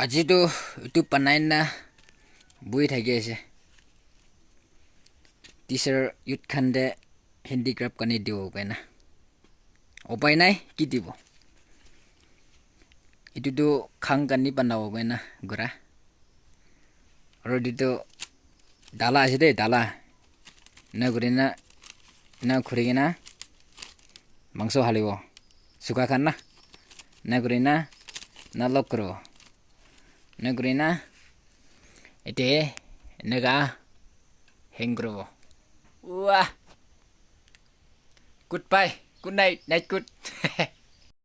আজি তো panai na bui thagi ase teacher youth khande handicraft kani dio kaina opai nai ki dibo itu do khang kani banao kaina gura rodi to dala ase de dala na gurina na khurigina mangso halibo suka khanna na gurina na lokro Nagrina ete naga hengro wah goodbye good night night good